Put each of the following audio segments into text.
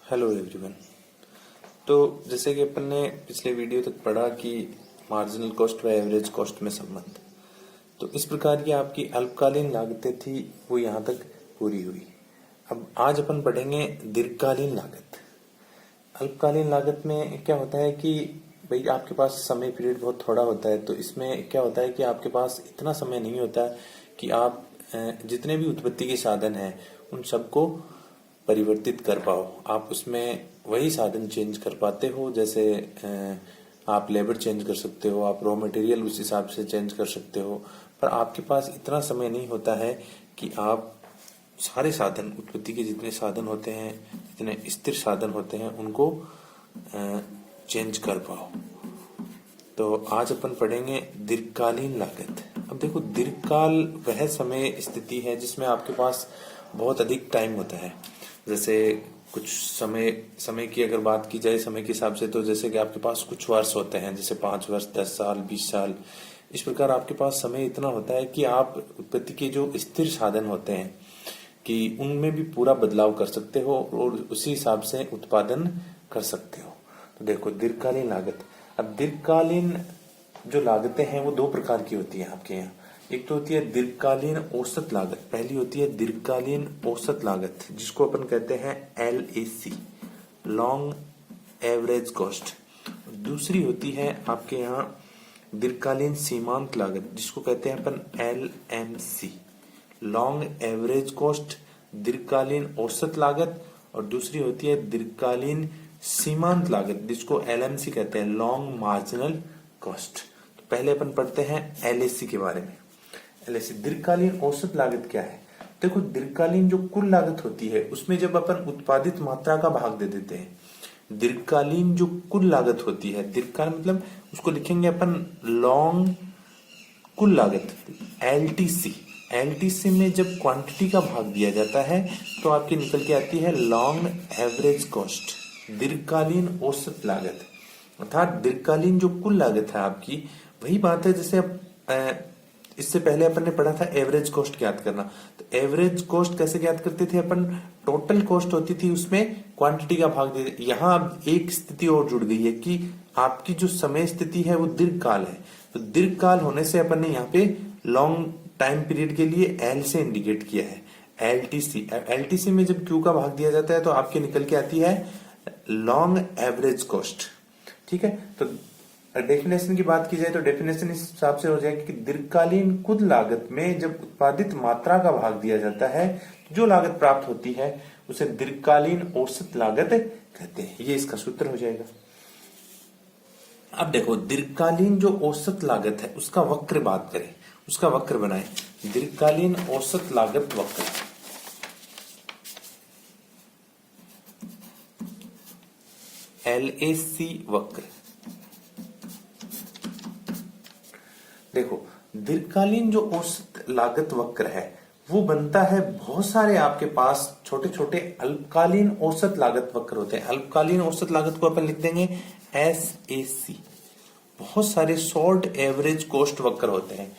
Hello everyone. तो जैसे कि अपन ने पिछले वीडियो तक पढ़ा कि मार्जिनल कॉस्ट व एवरेज कॉस्ट में संबंध, तो इस प्रकार की आपकी अल्पकालीन लागतें थी वो यहाँ तक पूरी हुई। अब आज अपन पढ़ेंगे दीर्घकालीन लागत। अल्पकालीन लागत में क्या होता है कि भाई आपके पास समय पीरियड बहुत थोड़ा होता है, तो इसमें क्या होता है कि आपके पास इतना समय नहीं होता कि आप जितने भी उत्पत्ति के साधन हैं उन सबको परिवर्तित कर पाओ। आप उसमें वही साधन चेंज कर पाते हो, जैसे आप लेबर चेंज कर सकते हो, आप रॉ मटेरियल उस हिसाब से चेंज कर सकते हो, पर आपके पास इतना समय नहीं होता है कि आप सारे साधन, उत्पत्ति के जितने साधन होते हैं, जितने स्थिर साधन होते हैं, उनको चेंज कर पाओ। तो आज अपन पढ़ेंगे दीर्घकालीन लागत। अब देखो, दीर्घकाल वह समय स्थिति है जिसमें आपके पास बहुत अधिक टाइम होता है। जैसे कुछ समय की अगर बात की जाए समय के हिसाब से, तो जैसे कि आपके पास कुछ वर्ष होते हैं, जैसे 5 वर्ष, 10 साल, 20 साल। इस प्रकार आपके पास समय इतना होता है कि आप उत्पत्ति के जो स्थिर साधन होते हैं कि उनमें भी पूरा बदलाव कर सकते हो और उसी हिसाब से उत्पादन कर सकते हो। तो देखो, दीर्घकालीन लागत। अब दीर्घकालीन जो लागतें हैं वो दो प्रकार की होती है आपके यहाँ। एक तो होती है दीर्घकालीन औसत लागत। पहली होती है दीर्घकालीन औसत लागत, जिसको अपन कहते हैं LAC, लॉन्ग एवरेज कॉस्ट। दूसरी होती है आपके यहाँ दीर्घकालीन सीमांत लागत, जिसको कहते हैं अपन LMC, लॉन्ग एवरेज कॉस्ट, दीर्घकालीन औसत लागत। और दूसरी होती है दीर्घकालीन सीमांत लागत, जिसको LMC कहते हैं, लॉन्ग मार्जिनल कॉस्ट। तो पहले अपन पढ़ते हैं LAC के बारे में। LAC, दीर्घकालीन औसत लागत क्या है? देखो, दीर्घकालीन जो कुल लागत होती है उसमें जब अपन उत्पादित मात्रा का भाग दे देते हैं, दीर्घकालीन जो कुल लागत होती है, दीर्घकाल मतलब उसको लिखेंगे अपन लॉन्ग कुल लागत, LTC में जब क्वांटिटी का भाग दिया जाता है तो आपकी निकल के आती है लॉन्ग एवरेज कॉस्ट, दीर्घकालीन औसत लागत। अर्थात दीर्घकालीन जो कुल लागत है आपकी, वही बात है जैसे अब इससे पहले अपन ने पढ़ा था एवरेज कॉस्ट ज्ञात करना। तो एवरेज कॉस्ट कैसे ज्ञात करते थे अपन? टोटल कॉस्ट होती थी, उसमें क्वांटिटी का भाग दे। यहाँ अब एक स्थिति और जुड़ गई है कि आपकी जो समय स्थिति है वो दीर्घकाल है। तो दीर्घकाल होने से अपन ने यहाँ पे लॉन्ग टाइम पीरियड के लिए L से इंडिकेट किया है, LTC में जब Q का भाग दिया जाता है तो आपके निकल के आती है लॉन्ग एवरेज कॉस्ट। ठीक है, तो डेफिनेशन की बात की जाए तो डेफिनेशन इस हिसाब से हो जाएगी कि दीर्घकालीन कुल लागत में जब उत्पादित मात्रा का भाग दिया जाता है, जो लागत प्राप्त होती है उसे दीर्घकालीन औसत लागत कहते हैं। ये इसका सूत्र हो जाएगा। अब देखो, दीर्घकालीन जो औसत लागत है उसका वक्र बात करें, उसका वक्र बनाए, दीर्घकालीन औसत लागत वक्र। LAC वक्र। देखो, दीर्घकालीन जो औसत लागत वक्र है वो बनता है, बहुत सारे आपके पास छोटे छोटे अल्पकालीन औसत लागत वक्र होते हैं। अल्पकालीन औसत लागत को अपन लिख देंगे SAC। बहुत सारे शॉर्ट एवरेज कॉस्ट वक्र होते हैं।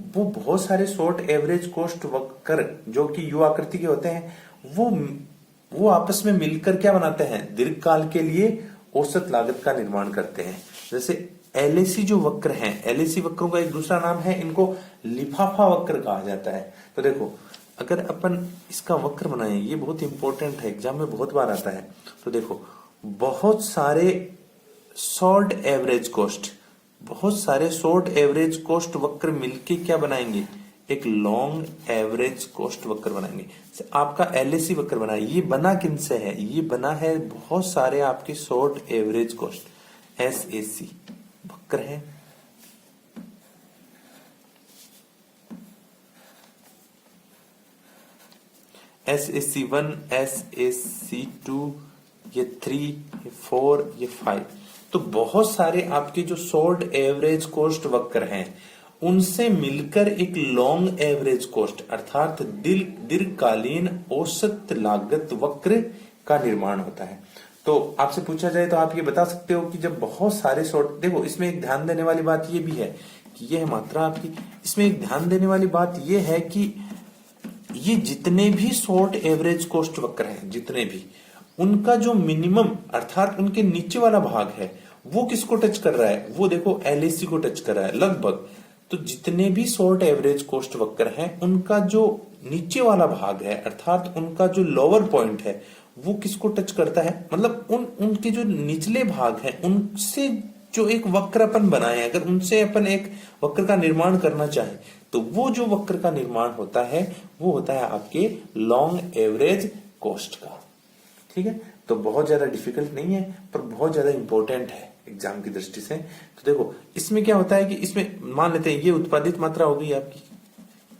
वो बहुत सारे शॉर्ट एवरेज कॉस्ट वक्र जो कि यू आकृति के होते हैं, वो आपस में मिलकर क्या बनाते हैं? दीर्घकाल के लिए औसत लागत का निर्माण करते हैं। जैसे LAC जो वक्र हैं, LAC वक्रों का एक दूसरा नाम है, इनको लिफाफा वक्र कहा जाता है। तो देखो, अगर अपन इसका वक्र बनाएं, ये बहुत इंपॉर्टेंट है, एग्जाम में बहुत बार आता है। तो देखो, बहुत सारे शॉर्ट एवरेज कॉस्ट वक्र मिलके क्या बनाएंगे? एक लॉन्ग एवरेज कॉस्ट वक्र बनाएंगे। आपका LAC वक्र बना, ये बना किन से है? ये बना है बहुत सारे आपके शॉर्ट एवरेज कॉस्ट, SAC वक्र है। SAC1, SAC2, ये 3, ये 4, ये 5। तो बहुत सारे आपके जो शॉर्ट एवरेज कॉस्ट वक्र हैं उनसे मिलकर एक लॉन्ग एवरेज कॉस्ट अर्थात दीर्घकालीन औसत लागत वक्र का निर्माण होता है। तो आपसे पूछा जाए तो आप ये बता सकते हो कि जब बहुत सारे शॉर्ट, देखो इसमें एक ध्यान देने वाली बात ये भी है कि यह मात्रा आपकी, इसमें एक ध्यान देने वाली बात ये है कि ये जितने भी शॉर्ट एवरेज कॉस्ट वक्र हैं, जितने भी, उनका जो मिनिमम अर्थात उनके नीचे वाला भाग है वो किसको टच कर रहा है, वो देखो एलएसी को टच कर रहा है लगभग। तो जितने भी शॉर्ट एवरेज कॉस्ट वक्र हैं उनका जो नीचे वाला भाग है अर्थात उनका जो लोअर पॉइंट है वो किसको टच करता है, मतलब उनके जो निचले भाग है उनसे जो एक वक्र अपन बनाए, अगर उनसे अपन एक वक्र का निर्माण करना चाहें तो वो जो वक्र का निर्माण होता है वो होता है आपके लॉन्ग एवरेज कॉस्ट का। ठीक है, तो बहुत ज्यादा डिफिकल्ट नहीं है पर बहुत ज्यादा इंपॉर्टेंट है एग्जाम की दृष्टि से। तो देखो इसमें क्या होता है कि इसमें मान लेते हैं ये उत्पादित मात्रा होगी आपकी,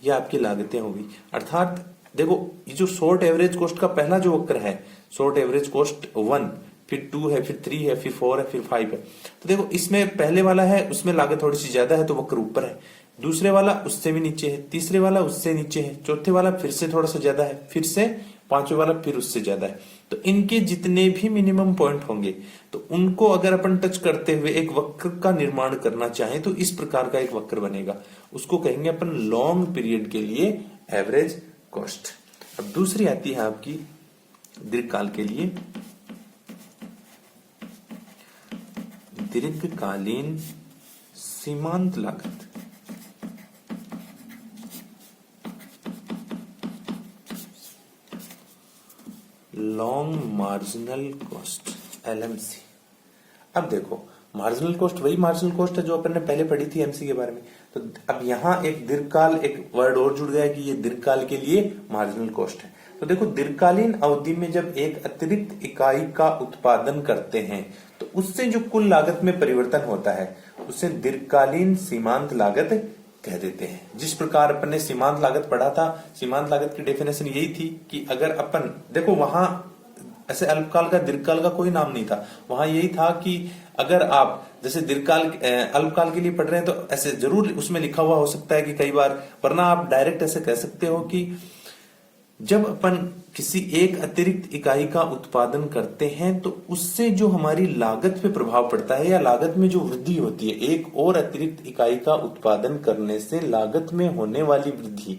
ये आपकी लागतें होगी, अर्थात देखो ये जो शॉर्ट एवरेज कॉस्ट का पहला जो वक्र है, शॉर्ट एवरेज कॉस्ट 1, फिर 2 है, फिर 3 है, फिर 4 है, फिर 5 है। तो देखो इसमें पहले वाला है उसमें लागत थोड़ी सी ज्यादा है तो वक्र ऊपर है, दूसरे वाला उससे भी नीचे है, तीसरे वाला उससे नीचे है, चौथे वाला फिर से थोड़ा सा ज्यादा है, फिर से पांचवें वाला फिर उससे ज्यादा है। तो इनके जितने भी मिनिमम पॉइंट होंगे तो उनको अगर अपन टच करते हुए एक वक्र का निर्माण करना चाहें तो इस प्रकार का एक वक्र बनेगा, उसको कहेंगे अपन लॉन्ग पीरियड के लिए एवरेज कॉस्ट। अब दूसरी आती है आपकी दीर्घकाल के लिए, दीर्घकालीन सीमांत लागत। Long marginal cost LMC. अब देखो मार्जिनल कॉस्ट वही मार्जिनल कॉस्ट है जो अपन ने पहले पढ़ी थी एमसी के बारे में। तो अब यहां एक दीर्घकाल एक वर्ड और जुड़ गया कि ये दीर्घकाल के लिए मार्जिनल कॉस्ट है। तो देखो दीर्घकालीन अवधि में जब एक अतिरिक्त इकाई का उत्पादन करते हैं तो उससे जो कुल लागत में परिवर्तन होता है उसे दीर्घकालीन सीमांत लागत कह देते हैं। जिस प्रकार अपन ने सीमांत लागत पढ़ा था, सीमांत लागत की डेफिनेशन यही थी कि अगर अपन देखो वहां ऐसे अल्पकाल का दीर्घकाल का कोई नाम नहीं था, वहां यही था कि अगर आप जैसे दीर्घकाल अल्पकाल के लिए पढ़ रहे हैं तो ऐसे जरूर उसमें लिखा हुआ हो सकता है कि कई बार, वरना आप डायरेक्ट ऐसे कह सकते हो कि जब अपन किसी एक अतिरिक्त इकाई का उत्पादन करते हैं तो उससे जो हमारी लागत पे प्रभाव पड़ता है या लागत में जो वृद्धि होती है, एक और अतिरिक्त इकाई का उत्पादन करने से लागत में होने वाली वृद्धि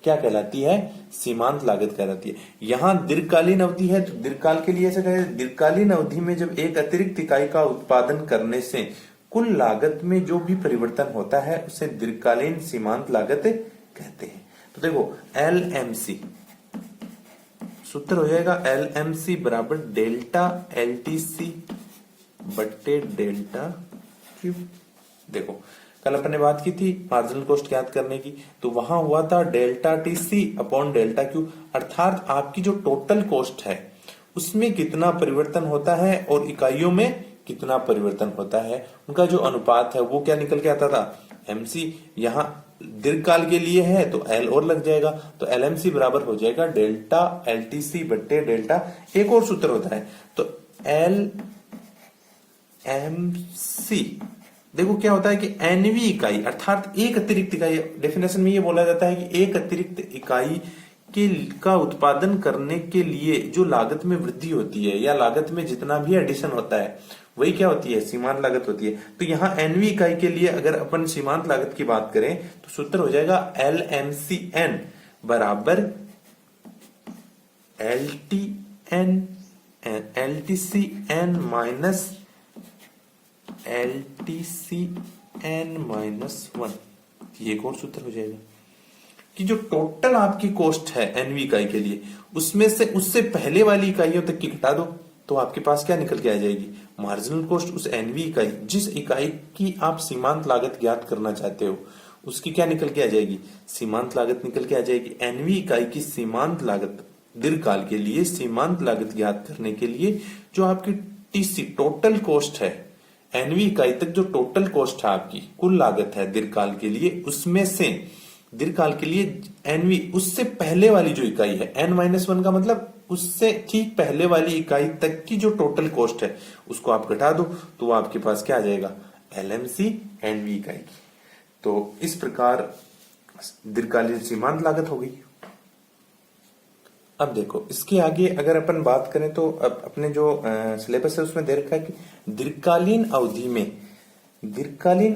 क्या कहलाती है, सीमांत लागत कहलाती है। यहां दीर्घकालीन अवधि है तो दीर्घकाल के लिए ऐसा कहें, दीर्घकालीन अवधि में जब एक अतिरिक्त इकाई का उत्पादन करने से कुल लागत में जो भी परिवर्तन होता है उसे दीर्घकालीन सीमांत लागत कहते हैं। तो देखो एलएमसी सूत्र हो जाएगा एलएमसी बराबर डेल्टा एलटीसी बट्टे डेल्टा क्यू। देखो कल अपन ने बात की थी मार्जिनल कॉस्ट ज्ञात करने की, तो वहां हुआ था delta TC upon delta Q, अर्थात आपकी जो टोटल कॉस्ट है उसमें कितना परिवर्तन होता है और इकाइयों में कितना परिवर्तन होता है, उनका जो अनुपात है वो क्या निकल के आता था एमसी। यहाँ दीर्घकाल के लिए है तो एल और लग जाएगा, तो एलएमसी बराबर हो जाएगा डेल्टा एलटीसी बट्टे डेल्टा। एक और सूत्र होता है तो एल एम सी, देखो क्या होता है कि एनवी इकाई अर्थात एक अतिरिक्त इकाई, डेफिनेशन में ये बोला जाता है कि एक अतिरिक्त इकाई का उत्पादन करने के लिए जो लागत में वृद्धि होती है या लागत में जितना भी एडिशन होता है वही क्या होती है, सीमांत लागत होती है। तो यहाँ एनवी इकाई के लिए अगर अपन सीमांत लागत की बात करें तो सूत्र हो जाएगा एल एम सी एन बराबर L T C N minus L T C N minus 1। ये एक और सूत्र हो जाएगा कि जो टोटल आपकी कॉस्ट है एनवी इकाई के लिए उसमें से उससे पहले वाली इकाइयों तक की घटा दो तो आपके पास क्या निकल के आ जाएगी, मार्जिनल कॉस्ट। उस एनवी इकाई जिस इकाई की आप सीमांत लागत ज्ञात करना चाहते हो उसकी क्या निकल के आ जाएगी, सीमांत लागत निकल के आ जाएगी। एनवी इकाई की सीमांत लागत दीर्घकाल के लिए सीमांत लागत ज्ञात करने के लिए जो आपकी टीसी टोटल कॉस्ट है एनवी इकाई तक जो टोटल कॉस्ट है आपकी कुल लागत है दीर्घकाल के लिए, उसमें से दीर्घकाल के लिए एनवी उससे पहले वाली जो इकाई है n-1 का मतलब उससे ठीक पहले वाली इकाई तक की जो टोटल कॉस्ट है उसको आप घटा दो तो आपके पास क्या आ जाएगा, एलएमसी एनवी इकाई की। तो इस प्रकार दीर्घकालीन सीमांत लागत हो गई। अब देखो इसके आगे अगर अपन बात करें तो अब अपने जो सिलेबस है उसमें दे रखा है कि दीर्घकालीन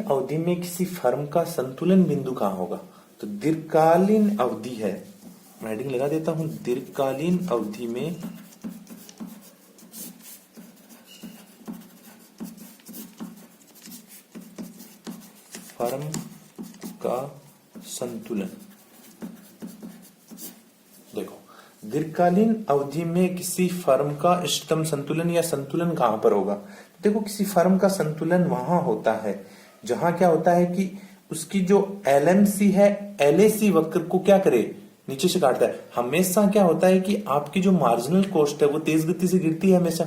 अवधि में किसी फर्म का संतुलन बिंदु कहां होगा। तो दीर्घकालीन अवधि है, मैं हेडिंग लगा देता हूं, दीर्घकालीन अवधि में फर्म का संतुलन। देखो, दीर्घकालीन अवधि में किसी फर्म का इष्टतम संतुलन या संतुलन कहां पर होगा? देखो, किसी फर्म का संतुलन वहां होता है जहां क्या होता है कि उसकी जो एलएमसी है एलएसी वक्र को क्या करे, नीचे से काटता है। हमेशा क्या होता है कि आपकी जो मार्जिनल कॉस्ट है वो तेज गति से गिरती है हमेशा,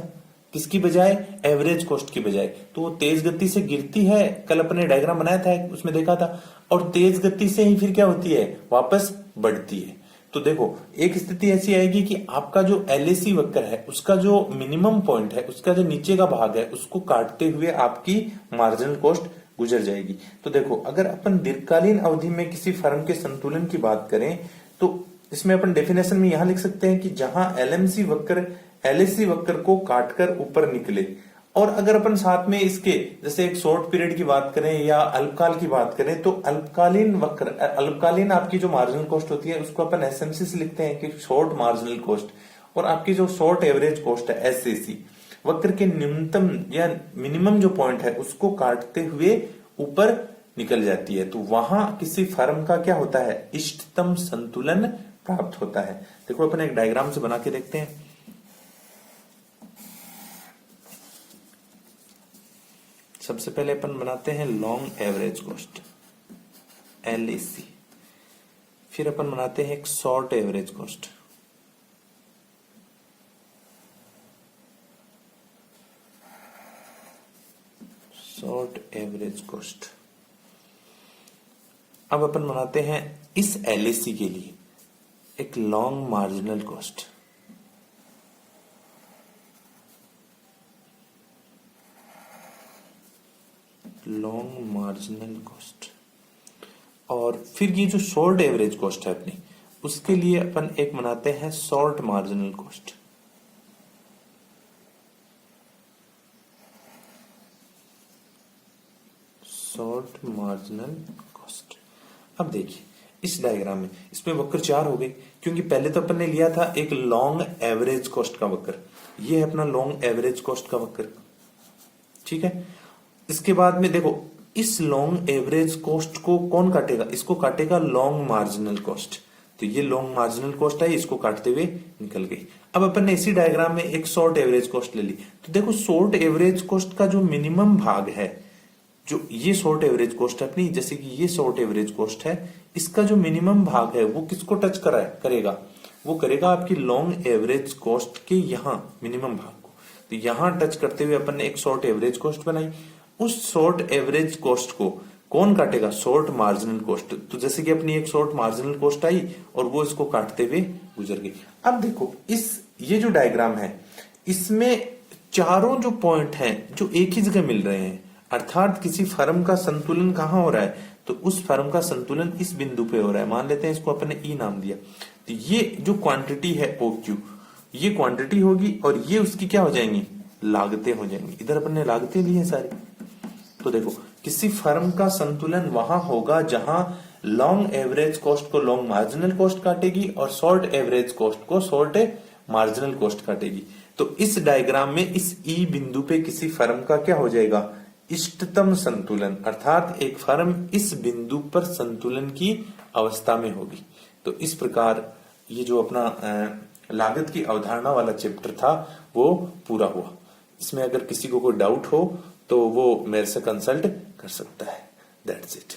किसकी बजाय? एवरेज कॉस्ट की बजाय। तो वो तेज गति से गिरती है, कल अपने डायग्राम बनाया था उसमें देखा था, और तेज गति से ही फिर क्या होती है, वापस बढ़ती है। तो देखो, एक स्थिति ऐसी आएगी कि आपका जो एलएसी वक्र है उसका जो मिनिमम पॉइंट है, उसका जो नीचे का भाग है, उसको काटते हुए आपकी मार्जिनल कॉस्ट गुजर जाएगी। तो देखो, अगर अपन दीर्घकालीन अवधि में किसी फर्म के संतुलन की बात करें तो इसमें अपन डेफिनेशन में यहां लिख सकते हैं कि जहां एलएमसी वक्र एलएसी वक्र को काटकर ऊपर निकले। और अगर अपन साथ में इसके जैसे एक शॉर्ट पीरियड की बात करें या अल्पकाल की बात करें तो अल्पकालीन वक्र, अल्पकालीन आपकी जो मार्जिनल कॉस्ट होती है उसको अपन एसएमसी से लिखते हैं कि शॉर्ट मार्जिनल कॉस्ट, और आपकी जो शॉर्ट एवरेज कॉस्ट है एसएसी वक्र के न्यूनतम या मिनिमम जो पॉइंट है उसको काटते हुए ऊपर निकल जाती है। तो वहां किसी फर्म का क्या होता है, इष्टतम संतुलन प्राप्त होता है। देखो, अपन एक डायग्राम से बना के देखते हैं। सबसे पहले अपन बनाते हैं लॉन्ग एवरेज कॉस्ट एलएसी, फिर अपन बनाते हैं एक short average cost, short average cost. अब अपन बनाते हैं इस एलएसी के लिए एक long marginal cost, long marginal cost. और फिर ये जो शॉर्ट एवरेज कॉस्ट है अपनी, उसके लिए अपन एक बनाते हैं short marginal cost. Short marginal cost. अब देखिए इस डायग्राम में इसमें वक्र चार हो गए, क्योंकि पहले तो अपन ने लिया था एक लॉन्ग एवरेज कॉस्ट का वक्र, ये है अपना लॉन्ग एवरेज कॉस्ट का वक्र, ठीक है। इसके बाद में देखो, इस लॉन्ग एवरेज कॉस्ट को कौन काटेगा, इसको काटेगा लॉन्ग मार्जिनल कॉस्ट। तो ये लॉन्ग मार्जिनल कॉस्ट है, इसको काटते हुए निकल गई। अब अपन ने इसी डायग्राम में एक शॉर्ट एवरेज कॉस्ट ले ली। तो देखो, शॉर्ट एवरेज कॉस्ट का जो मिनिमम भाग है, जो ये शॉर्ट एवरेज कॉस्ट है अपनी, जैसे कि ये शॉर्ट एवरेज कॉस्ट है, इसका जो मिनिमम भाग है वो किसको टच करेगा, वो करेगा आपकी लॉन्ग एवरेज कॉस्ट के यहाँ मिनिमम भाग को। तो यहां टच करते हुए अपन ने एक शॉर्ट एवरेज कॉस्ट बनाई। उस शॉर्ट एवरेज कॉस्ट को कौन काटेगा, शॉर्ट मार्जिनल कॉस्ट। तो जैसे कि अपनी एक शॉर्ट मार्जिनल कॉस्ट आई और वो इसको काटते हुए गुजर गई। अब देखो, ये जो डायग्राम है इसमें चारों जो पॉइंट हैं जो एक ही जगह मिल रहे हैं, अर्थात किसी फर्म का संतुलन कहां हो रहा है, तो उस फर्म का संतुलन इस बिंदु पे हो रहा है। मान लेते हैं इसको अपन ने ई नाम दिया। तो ये जो क्वांटिटी है OQ, ये क्वांटिटी होगी और ये उसकी क्या हो जाएंगी, लागतें हो जाएंगी। इधर अपन ने लागतें ली है सारी। तो देखो, किसी फर्म का संतुलन वहां होगा जहां लॉन्ग एवरेज कॉस्ट को लॉन्ग मार्जिनल कॉस्ट काटेगी और शॉर्ट एवरेज कॉस्ट को शॉर्ट मार्जिनल कॉस्ट काटेगी। तो इस डायग्राम में इस ई बिंदु पे किसी फर्म का क्या हो जाएगा, इष्टतम संतुलन, अर्थात एक फर्म इस बिंदु पर संतुलन की अवस्था में होगी। तो इस प्रकार ये जो अपना लागत की अवधारणा वाला चैप्टर था वो पूरा हुआ। इसमें अगर किसी को कोई डाउट हो तो वो मेरे से कंसल्ट कर सकता है। That's it.